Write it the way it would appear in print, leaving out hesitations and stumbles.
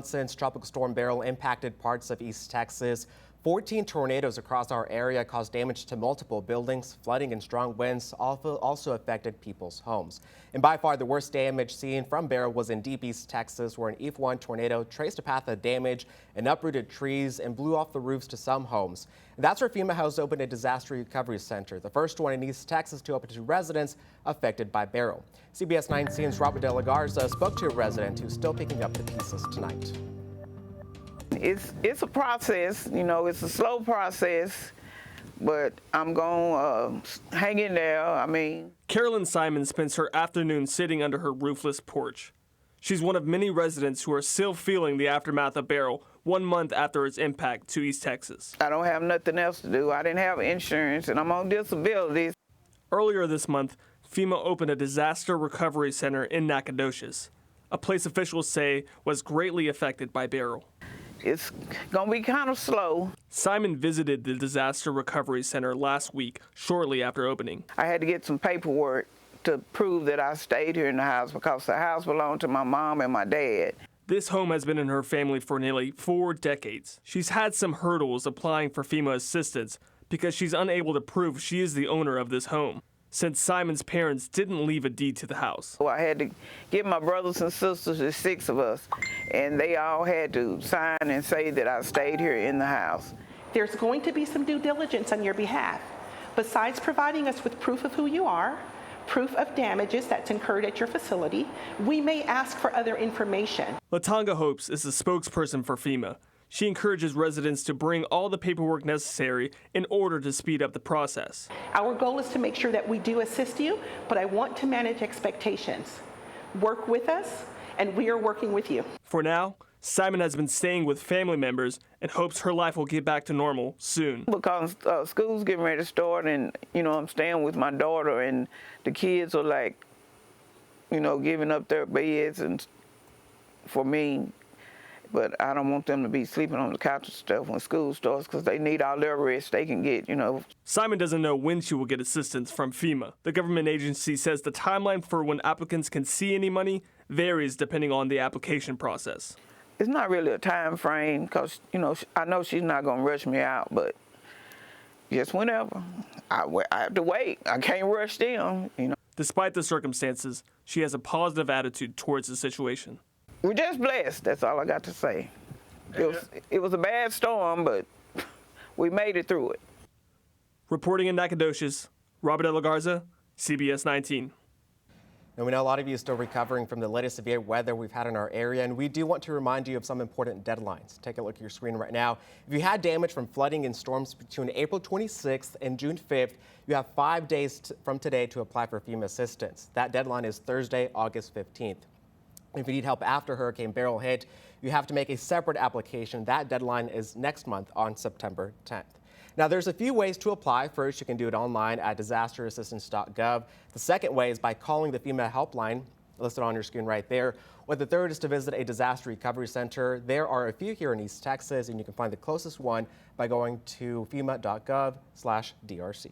Since Tropical Storm Beryl impacted parts of East Texas, 14 tornadoes across our area caused damage to multiple buildings. Flooding and strong winds also affected people's homes. And by far the worst damage seen from Beryl was in deep East Texas, where an E1 tornado traced a path of damage and uprooted trees and blew off the roofs to some homes. And that's where FEMA has opened a disaster recovery center, the first one in East Texas to open to residents affected by Beryl. CBS 9's Robert De La Garza spoke to a resident who's still picking up the pieces tonight. It's a process, you know, it's a slow process, but I'm going to hang in there. Carolyn Simon spends her afternoon sitting under her roofless porch. She's one of many residents who are still feeling the aftermath of Beryl 1 month after its impact to East Texas. I don't have nothing else to do. I didn't have insurance, and I'm on disability. Earlier this month, FEMA opened a disaster recovery center in Nacogdoches, a place officials say was greatly affected by Beryl. It's going to be kind of slow. Simon visited the Disaster Recovery Center last week, shortly after opening. I had to get some paperwork to prove that I stayed here in the house because the house belonged to my mom and my dad. This home has been in her family for nearly 4 decades. She's had some hurdles applying for FEMA assistance because she's unable to prove she is the owner of this home, since Simon's parents didn't leave a deed to the house. So I had to get my brothers and sisters, there's 6 of us, and they all had to sign and say that I stayed here in the house. There's going to be some due diligence on your behalf. Besides providing us with proof of who you are, proof of damages that's incurred at your facility, we may ask for other information. Latanga Hopes is the spokesperson for FEMA. She encourages residents to bring all the paperwork necessary in order to speed up the process. Our goal is to make sure that we do assist you, but I want to manage expectations. Work with us, and we are working with you. For now, Simon has been staying with family members and hopes her life will get back to normal soon. Because school's getting ready to start, and, you know, I'm staying with my daughter, and the kids are like, you know, giving up their beds and for me. But I don't want them to be sleeping on the couch and stuff when school starts because they need all their rest they can get, you know. Simon doesn't know when she will get assistance from FEMA. The government agency says the timeline for when applicants can see any money varies depending on the application process. It's not really a time frame because, you know, I know she's not going to rush me out, but just whenever. I have to wait. I can't rush them, you know. Despite the circumstances, she has a positive attitude towards the situation. We're just blessed. That's all I got to say. It was a bad storm, but we made it through it. Reporting in Nacogdoches, Robert De La Garza, CBS 19. And we know a lot of you are still recovering from the latest severe weather we've had in our area, and we do want to remind you of some important deadlines. Take a look at your screen right now. If you had damage from flooding and storms between April 26th and June 5th, you have 5 days from today to apply for FEMA assistance. That deadline is Thursday, August 15th. If you need help after Hurricane Beryl hit, you have to make a separate application. That deadline is next month on September 10th. Now, there's a few ways to apply. First, you can do it online at disasterassistance.gov. The second way is by calling the FEMA helpline listed on your screen right there. Or the third is to visit a disaster recovery center. There are a few here in East Texas, and you can find the closest one by going to fema.gov/DRC.